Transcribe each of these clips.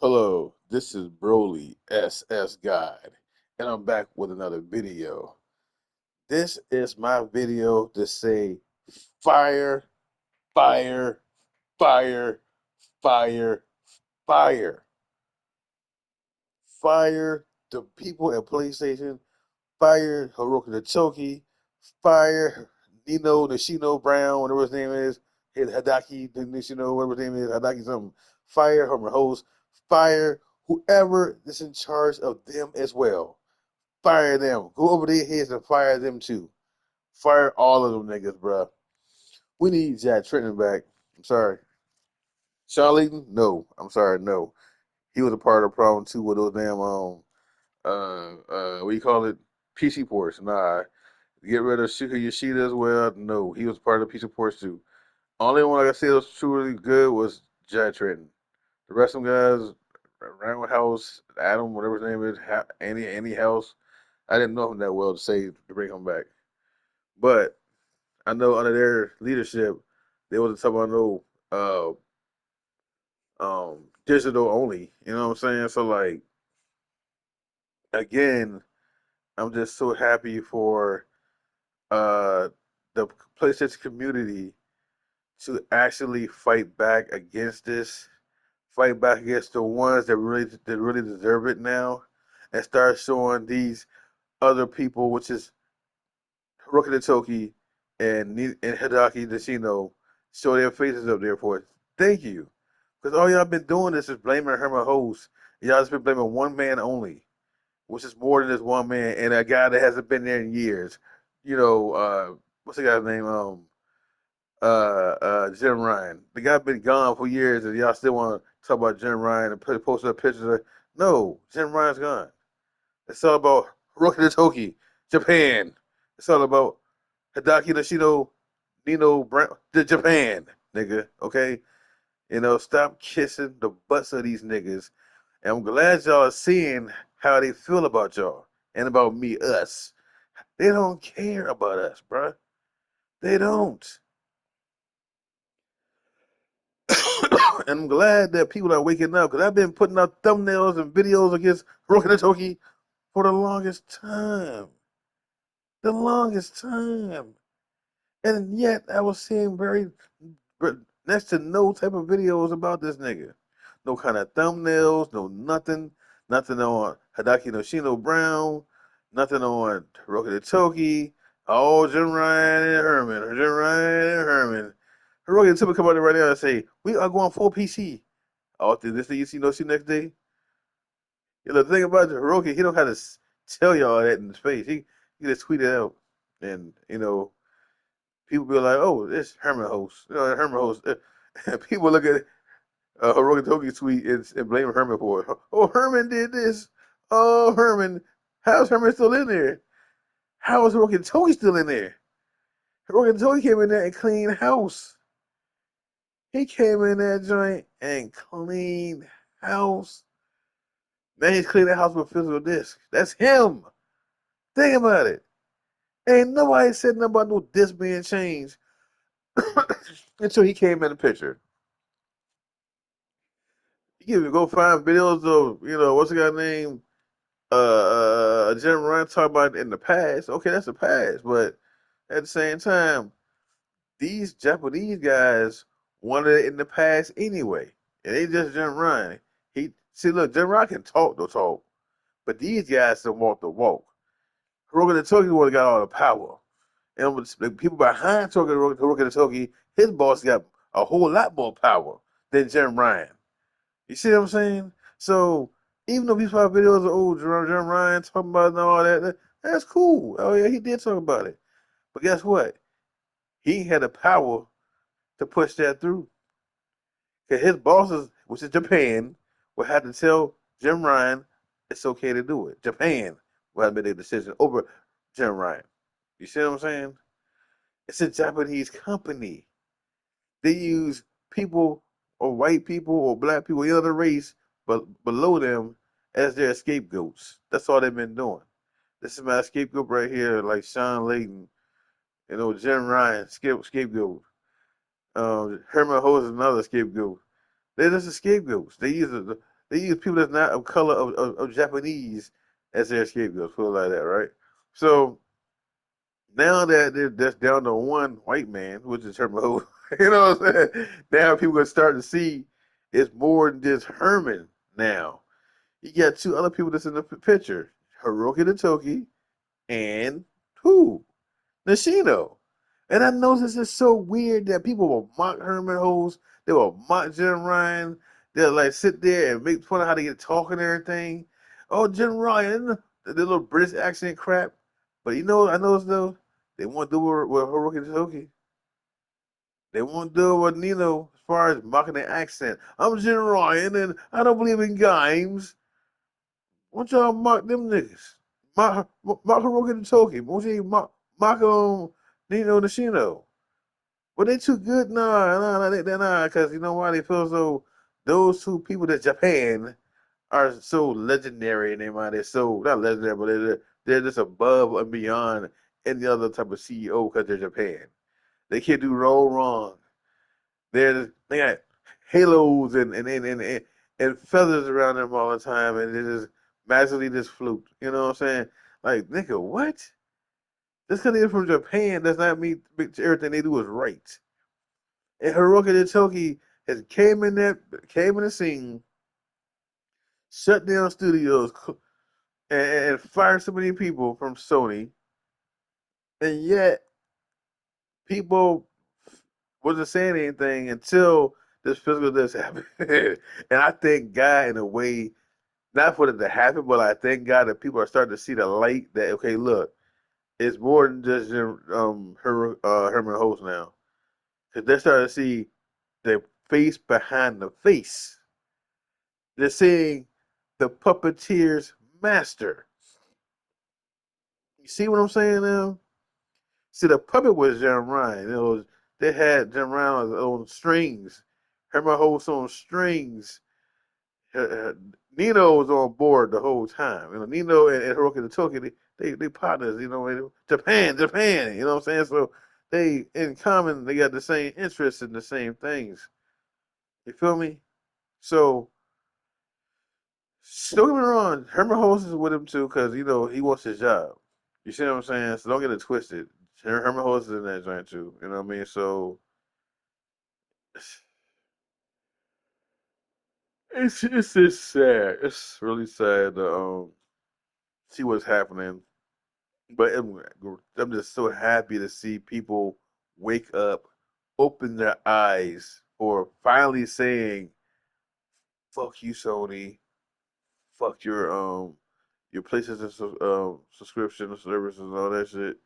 Hello, this is Broly SS Guide, and I'm back with another video. This is my video to say fire, fire, fire, fire, fire. Fire the people at PlayStation, fire Horoki the Toki, fire Nino Nishino Brown, whatever his name is, Hidaki Nishino, whatever his name is, Hidaki something, fire her host, fire whoever is in charge of them as well. Fire them. Go over their heads and fire them too. Fire all of them niggas, bruh. We need Jack Trenton back. I'm sorry. Sean Layton? No. I'm sorry, no. He was a part of the problem too with those damn what do you call it? PC ports. Nah. Get rid of Shuka Yoshida as well. No, he was part of the PC ports too. Only one I can say was truly good was Jack Trenton. The rest of them guys, Randall House, Adam, whatever his name is, Andy House, I didn't know him that well to say to bring him back. But I know under their leadership, they wasn't talking about no digital only. You know what I'm saying? So like again, I'm just so happy for uh the PlayStation community to actually fight back against this, fight back against the ones that really deserve it now, and start showing these other people, which is Hiroki Toki and Hidaki Nishino, show their faces up there for it. Thank you, because all y'all been doing this is blaming Herman Host. Y'all just been blaming one man only, which is more than this one man, and a guy that hasn't been there in years. You know, what's the guy's name? Jim Ryan. The guy been gone for years, and y'all still want to talk about Jim Ryan and post up pictures. No, Jim Ryan's gone. It's all about Hiroki Toki, Japan. It's all about Hidaki Nishino, Nino Brown, Japan, nigga. Okay, stop kissing the butts of these niggas. And I'm glad y'all are seeing how they feel about y'all and about me, us. They don't care about us, bruh. They don't. And I'm glad that people are waking up because I've been putting out thumbnails and videos against Hiroki Toki for the longest time. The longest time. And yet I was seeing next to no type of videos about this nigga. No kind of thumbnails, no nothing. Nothing on Hidaki Noshino Brown. Nothing on Hiroki Toki. Oh, Jim Ryan and Herman. Jim Ryan and Herman. Hiroki Toki come out there right now and say, we are going full PC. Oh, did this thing you see next day? The thing about Hiroki, he don't have to tell y'all that in space. He just tweet it out. And, people be like, "Oh, it's Herman host." Herman host. People look at Hiroki Toki's tweet and blame Herman for it. Oh, Herman did this. Oh, Herman. How's Herman still in there? How is Hiroki Toki still in there? Hiroki Toki came in there and cleaned house. He came in that joint and cleaned house. Man, he's cleaning the house with physical disc. That's him. Think about it. Ain't nobody said nothing about no disc being changed until he came in the picture. You can go find videos of, what's the guy name? Jim Ryan talk about it in the past. Okay, that's the past, but at the same time, these Japanese guys wanted it in the past anyway. And they just Jim Ryan. He see, look, Jim Ryan can talk the talk, but these guys don't walk the walk. Hiroki the Toki would have got all the power. And with the people behind Hiroki the Toki, his boss got a whole lot more power than Jim Ryan. You see what I'm saying? So even though these five videos are old, Jerome Ryan talking about it and all that's cool. Oh yeah, he did talk about it. But guess what? He had the power to push that through. Cause his bosses, which is Japan, will have to tell Jim Ryan it's okay to do it. Japan will have made a decision over Jim Ryan. You see what I'm saying? It's a Japanese company. They use people or white people or black people, any other race, but below them as their scapegoats. That's all they've been doing. This is my scapegoat right here, like Sean Layton, Jim Ryan, scapegoat. Herman Ho is another scapegoat. They're just the scapegoats. They use They use people that's not of color of Japanese as their scapegoats, put it like that, right? So now that that's down to one white man, which is Herman, you know what I'm saying? Now people are starting to see it's more than just Herman now. You got two other people that's in the picture, Hiroki the Toki and who? Nishino. And I know this is so weird that people will mock Herman Host, they will mock Jim Ryan, they'll like sit there and make fun of how they get talking and everything. Oh, Jim Ryan, the little British accent crap. But you know, I noticed though, they won't do it with Hiroki Toki. They won't do it with Nino as far as mocking the accent. I'm Jim Ryan and I don't believe in games. Why don't y'all mock them niggas? Mock Hiroki Toki. Why don't you mock Nino Nishino? But they too good? Nah, they're not. Because you know why? They feel so. Those two people that Japan are so legendary in their mind. They're so not legendary, but they're just above and beyond any other type of CEO because they're Japan. They can't do no wrong. They got halos and feathers around them all the time, and they just magically just float. You know what I'm saying? Like nigga, what? Just because they're from Japan does not mean everything they do is right. And Hiroki Toki has came in the scene, shut down studios, and fired so many people from Sony, and yet people wasn't saying anything until this physical this happened. And I thank God in a way, not for it to happen, but I thank God that people are starting to see the light that okay, look, it's more than just Herman Host now, because they're starting to see the face behind the face. They're seeing the puppeteer's master. You see what I'm saying now? See, the puppet was Jim Ryan. They had Jim Ryan on strings. Herman Host on strings. Nino was on board the whole time. You know, Nino and Hiroki the Toki, they partners. You know, Japan. You know what I'm saying? So they in common, they got the same interests in the same things. You feel me? So don't get me wrong, Herman Holtz is with him too because you know he wants his job. You see what I'm saying? So don't get it twisted. Herman Holtz is in that joint too. You know what I mean? So it's just sad. It's really sad to see what's happening. But I'm just so happy to see people wake up, open their eyes, or finally saying, "Fuck you, Sony. Fuck your places of subscription services and all that shit."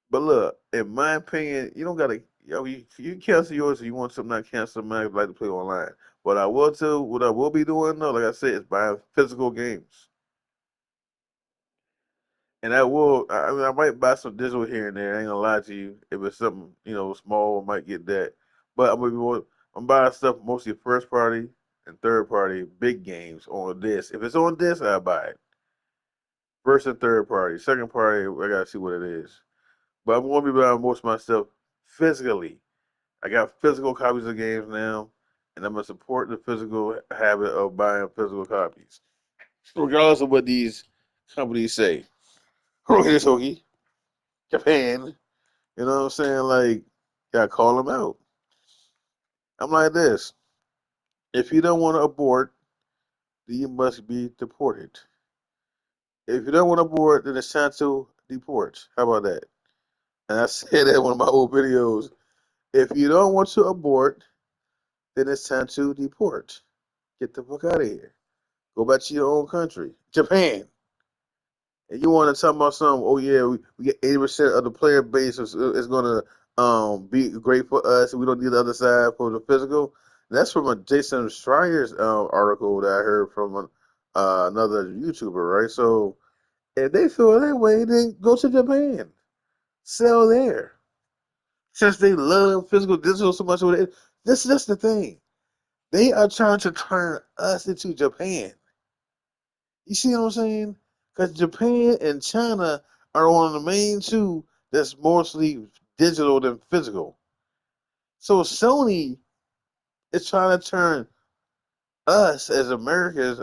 But look, in my opinion, you don't gotta. You cancel yours if you want something. Not cancel mine. If you like to play online. What I will be doing though, like I said, is buying physical games. And I mean, I might buy some digital here and there. I ain't gonna lie to you. If it's something, you know, small, I might get that. But I'm buying stuff mostly first party and third party big games on this. If it's on this, I buy it. First and third party. Second party, I gotta see what it is. But I'm gonna be buying most of my stuff physically. I got physical copies of games now, and I'm gonna support the physical habit of buying physical copies, regardless of what these companies say. Horoki Toki, Japan. You know what I'm saying? Like, gotta call them out. I'm like this. If you don't want to abort, then you must be deported. If you don't want to abort, then it's time to deport. How about that? And I said that in one of my old videos. If you don't want to abort, then it's time to deport. Get the fuck out of here. Go back to your own country, Japan. And you want to talk about something? Oh yeah, we get 80% of the player base is going to be great for us. We don't need the other side for the physical. That's from a Jason Schreier's article that I heard from another YouTuber, right? So if they feel that way, then go to Japan, sell there. Since they love physical digital so much, that's the thing. They are trying to turn us into Japan. You see what I'm saying? Because Japan and China are one of the main two that's mostly digital than physical. So Sony is trying to turn us as America,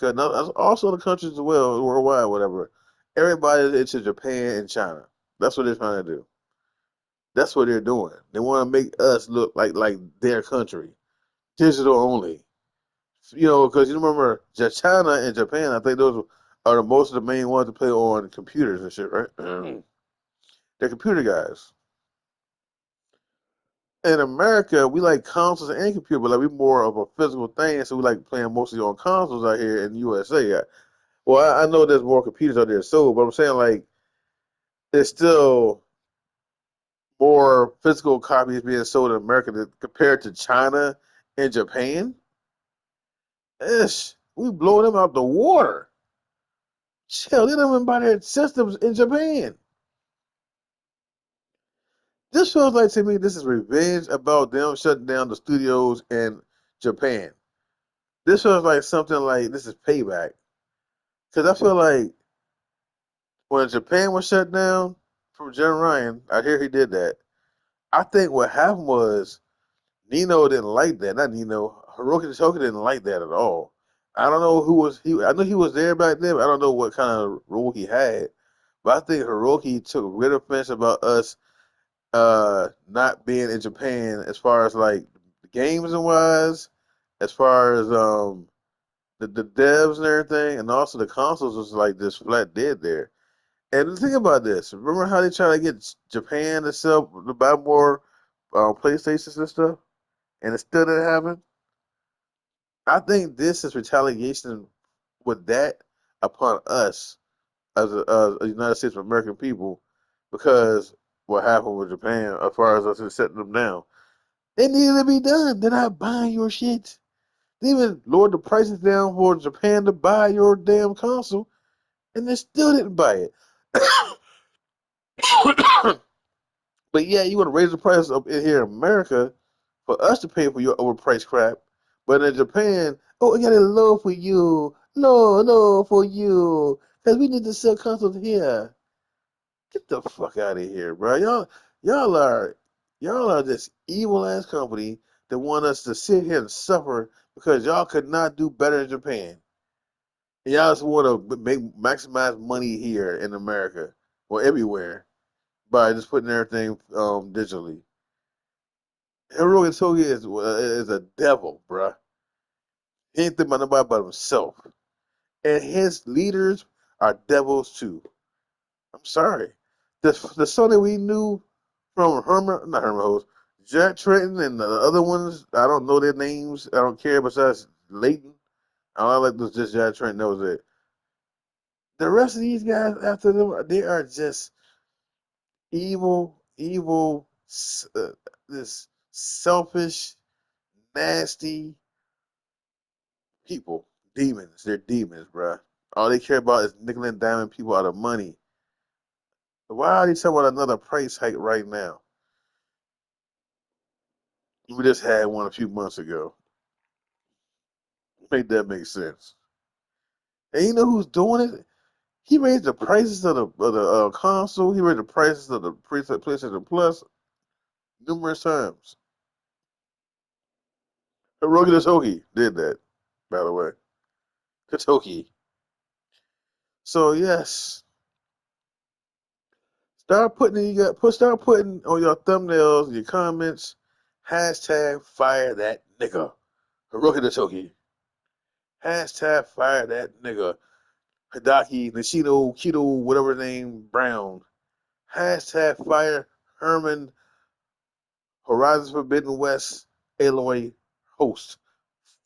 and also the countries as well, worldwide, whatever. Everybody into Japan and China. That's what they're trying to do. That's what they're doing. They want to make us look like their country, digital only. Because you remember China and Japan. I think those are the most of the main ones to play on computers and shit, right? They're computer guys. In America, we like consoles and computer, but like we more of a physical thing, so we like playing mostly on consoles out here in the USA. Yeah. Well, I know there's more computers out there sold, but I'm saying like there's still more physical copies being sold in America compared to China and Japan. Ish, we blow them out the water. Chill, they don't even buy their systems in Japan. This feels like to me this is revenge about them shutting down the studios in Japan. This feels like something like this is payback. Because I feel like when Japan was shut down from Jen Ryan, I hear he did that. I think what happened was Nino didn't like that. Not Nino. Hiroki Toki didn't like that at all. I don't know who was he. I know he was there back then, but I don't know what kind of role he had. But I think Hiroki took great offense about us not being in Japan as far as like the games and wise, as far as the devs and everything, and also the consoles was like this flat dead there. And think about this. Remember how they try to get Japan to sell to buy more PlayStations and stuff, and it still didn't happen. I think this is retaliation with that upon us as a United States of American people because what happened with Japan as far as us setting them down. It needed to be done. They're not buying your shit. They even lowered the prices down for Japan to buy your damn console, and they still didn't buy it. But yeah, you want to raise the price up in here in America for us to pay for your overpriced crap. But in Japan, oh, I got it low for you. Low for you. Because we need to sell consoles here. Get the fuck out of here, bro. Y'all are, y'all are this evil ass company that want us to sit here and suffer because y'all could not do better in Japan. And y'all just want to maximize money here in America or everywhere by just putting everything digitally. Horoki Togi is a devil, bruh. He ain't thinking about nobody but himself. And his leaders are devils too. I'm sorry. The Sony we knew from not Herman Host, Jack Trenton and the other ones, I don't know their names. I don't care besides Leighton. All I like was just Jack Trenton, that was it. The rest of these guys after them, they are just evil, this selfish, nasty, people, demons. They're demons, bruh. All they care about is nickel and diming people out of money. Why are they talking about another price hike right now? We just had one a few months ago. Make that make sense. And you know who's doing it? He raised the prices of the console. He raised the prices of the PlayStation Plus numerous times. Hiroki Toki did that, by the way. Katoki. So yes, start putting on your thumbnails, your comments, hashtag fire that nigga. Hiroki Toki. Hashtag fire that nigga. Hidaki, Nishino, Kido, whatever his name, Brown. Hashtag fire Herman, Horizon Forbidden West, Aloy, host.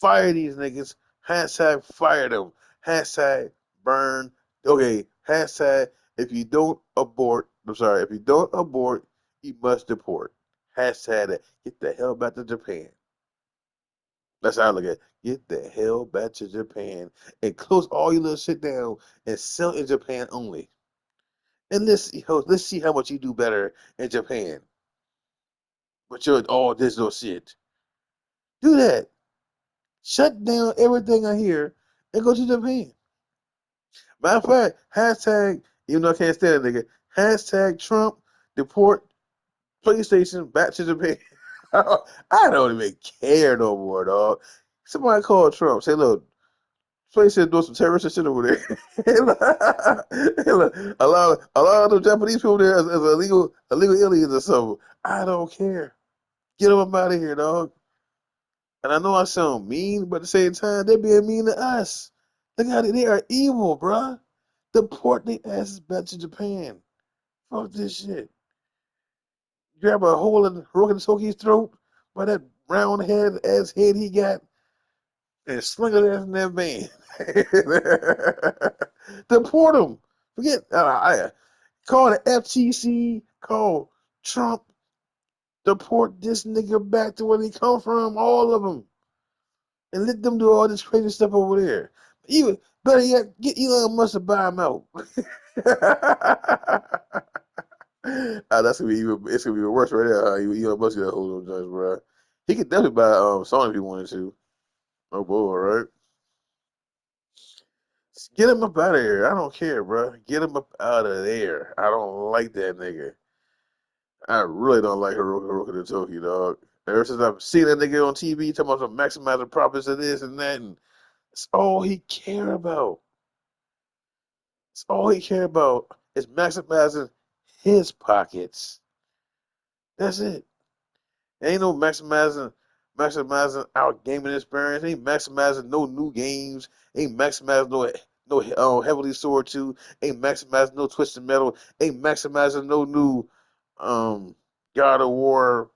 Fire these niggas. Hashtag fire them. Hashtag burn. Okay. Hashtag if you don't abort, I'm sorry, if you don't abort, you must deport. Hashtag that. Get the hell back to Japan. That's how I look at it. Get the hell back to Japan and close all your little shit down and sell in Japan only. And let's see how much you do better in Japan. But you're all digital shit. Do that. Shut down everything I hear and go to Japan. Matter of fact, hashtag, even though I can't stand it, nigga, hashtag Trump deport PlayStation back to Japan. I don't even care no more, dog. Somebody called Trump. Say, look, place is doing some terrorist shit over there. A lot of the Japanese people there is illegal aliens or something. I don't care. Get them up out of here, dog. And I know I sound mean, but at the same time, they're being mean to us. Look how they are evil, bruh. Deport their asses back to Japan. Fuck this shit. Grab a hole in Horoki Toki's throat by that round ass head he got and sling it ass in that van. Deport him. Forget. Call the FTC. Call Trump. Deport this nigga back to where he come from. All of them. And let them do all this crazy stuff over there. Even better yet, get Elon Musk to buy him out. That's gonna be even. It's gonna be even worse right there. Elon Musk got a hold on Jones, bro. He could definitely buy Sony if he wanted to. Oh boy, right? Just get him up out of here. I don't care, bro. Get him up out of there. I don't like that nigga. I really don't like Hiroki the Toki, dog. Ever since I've seen that nigga on TV talking about some maximizing profits of this and that, and it's all he care about. It's all he care about is maximizing his pockets. That's it. Ain't no maximizing our gaming experience. Ain't maximizing no new games. Ain't maximizing no Heavily Sword 2. Ain't maximizing no Twisted Metal. Ain't maximizing no new um God of War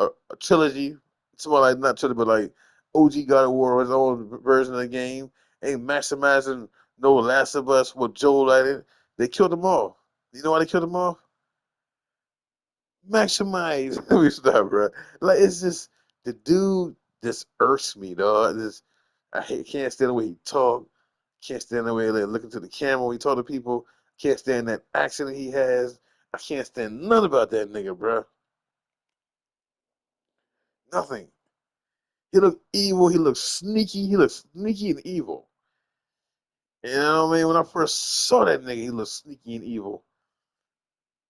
a trilogy. Something like not trilogy, but like OG God of War, his own version of the game. Ain't maximizing no Last of Us with Joel at it. They killed them off. You know why they killed them off? Maximize. Let me stop, bro. Like it's just the dude just irks me, dog. Can't stand the way he talk. Can't stand the way he like, look into the camera when he talk to people. Can't stand that accent he has. I can't stand none about that nigga, bro. Nothing. He look evil. He looks sneaky. He looks sneaky and evil. You know what I mean? When I first saw that nigga, he looked sneaky and evil,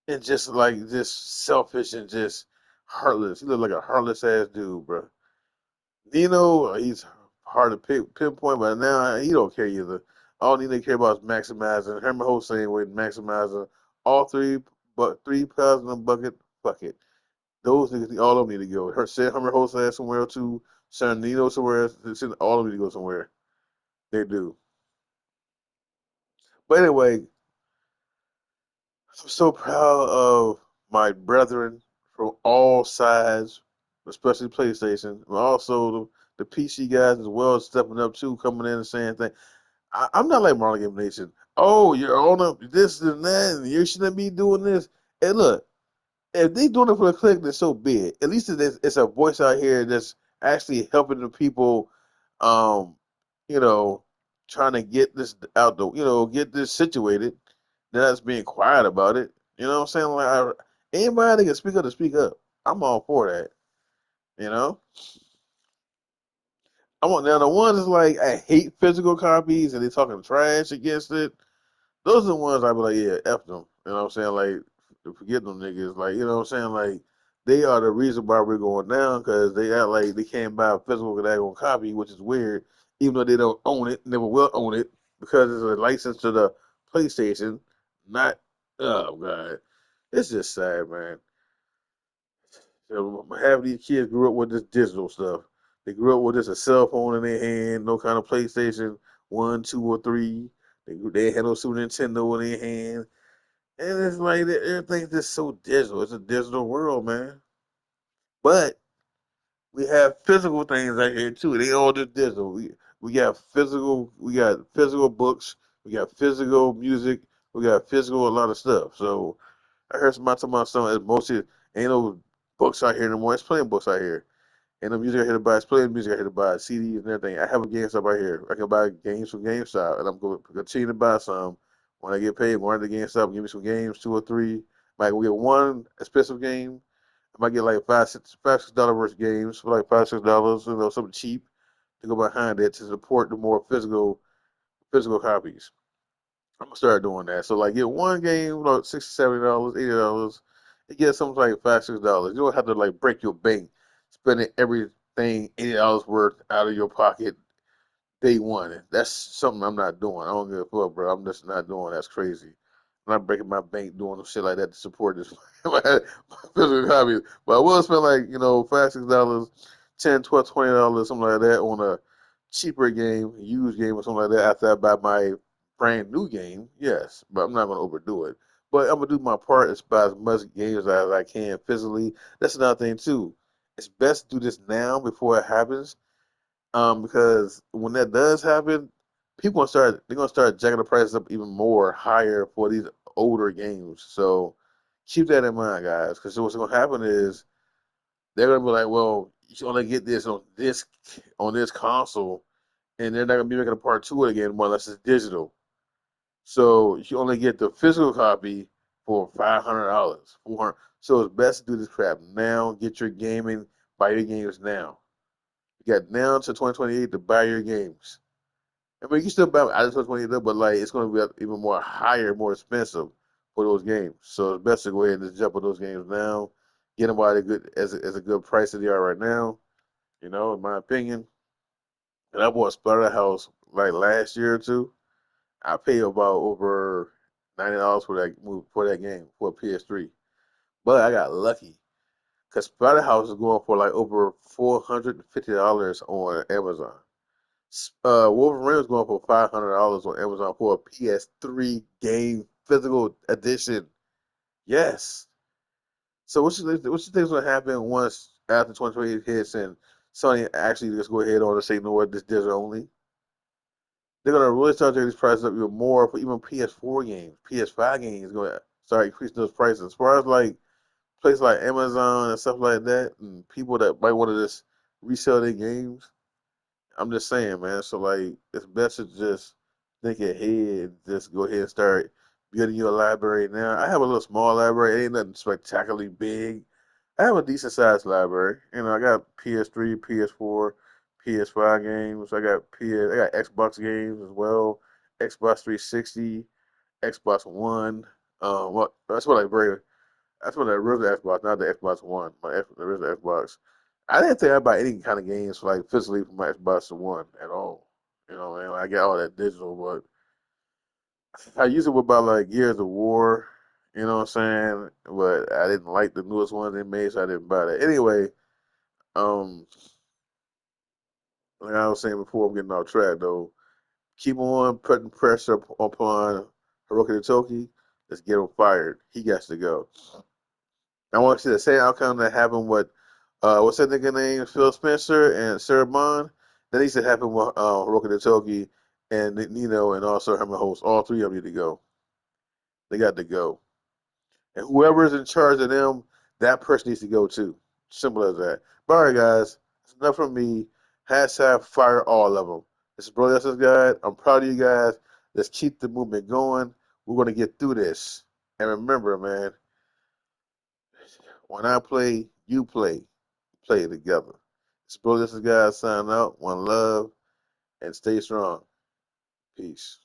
and just like just selfish and just heartless. He looked like a heartless ass dude, bro. Dino, he's hard to pinpoint, but now he don't care either. All he care about is maximizing. Herman Hossein with maximizing all three, but 3 pounds in a bucket. Fuck it. Those niggas, all of them need to go. Said Herman Hossein somewhere too. San Dino somewhere else. All of them need to go somewhere. They do. But anyway, I'm so proud of my brethren from all sides, especially PlayStation, but also the PC guys as well stepping up too, coming in and saying things. I'm not like Marlon Game Nation. Oh, you're on up this and that, and you shouldn't be doing this. And look, if they doing it for a click, then so be it. At least it's a voice out here that's actually helping the people, um, you know, trying to get this out the, get this situated. They're not just being quiet about it. You know what I'm saying? Anybody that can speak up to speak up. I'm all for that. You know, I want now the ones that's like I hate physical copies and they talking trash against it. Those are the ones I be like, yeah, F them. You know what I'm saying? Like, forget them niggas. Like, you know what I'm saying? Like, they are the reason why we're going down because they act like they can't buy a physical because they're going to copy, which is weird, even though they don't own it, never will own it because it's a license to the PlayStation, not, oh, God. It's just sad, man. Half of these kids grew up with this digital stuff. They grew up with just a cell phone in their hand, no kind of PlayStation 1, 2, or 3. They had no Super Nintendo in their hand. And it's like everything's just so digital. It's a digital world, man. But we have physical things out here too. They all just digital. We got physical books. We got physical music. We got physical a lot of stuff. So I heard somebody talking about something. Mostly ain't no books out here anymore. It's plenty of books out here. Ain't no music out here to buy. It's plenty of music out here to buy. CDs and everything. I have a GameStop right here. I can buy games from GameStop, and I'm going to continue to buy some when I get paid. Go to the GameStop, give me some games, 2 or 3. Might go get one expensive game. I might get like $5, $6 worth of games for like $5, $6. Something cheap to go behind it to support the more physical copies. I'm gonna start doing that. So like get one game, like $60, $70, $80. You get something like $5, $6. You don't have to like break your bank, spending everything paying $80 worth out of your pocket day one. That's something I'm not doing. I don't give a fuck, bro. I'm just not doing. That's crazy. I'm not breaking my bank doing some shit like that to support this my physical hobby. But I will spend like $5, $6, 10, 12, $20, something like that on a cheaper game, used game or something like that after I buy my brand new game. Yes, but I'm not gonna overdo it. But I'm gonna do my part and buy as much games as I can physically. That's another thing too. It's best to do this now before it happens, because when that does happen, people gonna start jacking the prices up even more higher for these older games. So keep that in mind, guys, because what's gonna happen is they're gonna be like, well, you should only get this on this console, and they're not gonna be making a part two of it again unless it's digital. So you only get the physical copy for $500, 400. So it's best to do this crap now. Get your gaming, buy your games now. You got now to 2028 to buy your games. I mean, you can still buy them out of 2028, but like it's going to be even more higher, more expensive for those games. So it's best to go ahead and just jump on those games now, get them while they're good as a good price that they are right now. In my opinion. And I bought Splatterhouse like last year or two. I paid about over $90 for that game for a PS3. But I got lucky because Splatterhouse is going for like over $450 on Amazon. Wolverine was going for $500 on Amazon for a PS3 game physical edition. Yes. So what you think is going to happen once after 2028 hits and Sony actually just go ahead on and say, you know what, this digital only? They're going to really start taking these prices up even more for even PS4 games. PS5 games going to start increasing those prices. As far as like places like Amazon and stuff like that, and people that might want to just resell their games, I'm just saying, man. So like, it's best to just think ahead. Just go ahead and start building your library now. I have a little small library. It ain't nothing spectacularly big. I have a decent sized library. I got PS3, PS4, PS5 games. I got Xbox games as well. Xbox 360, Xbox One. What that's what I bring. That's what the original Xbox, not the Xbox One. The original Xbox. I didn't think I'd buy any kind of games for like physically for my Xbox One at all. Man, I get all that digital, but I used it with about like Gears of War. You know what I'm saying? But I didn't like the newest one they made, so I didn't buy that. Anyway, um, like I was saying before, I'm getting off track though. Keep on putting pressure upon Hiroki the Toki. Let's get him fired. He got to go. I want to see the same outcome that happened with what's that nigga name? Phil Spencer and Sarah Bond. That needs to happen with Hiroki the Toki and Nino and also Herman Host. All three of them need to go. They got to go. And whoever is in charge of them, that person needs to go too. Simple as that. But all right, guys, that's enough from me. Hashtag fire all of them. This is Bro That's Guide. I'm proud of you guys. Let's keep the movement going. We're going to get through this. And remember, man, when I play, you play. Play together. It's Bro That's Guide signing out. One love and stay strong. Peace.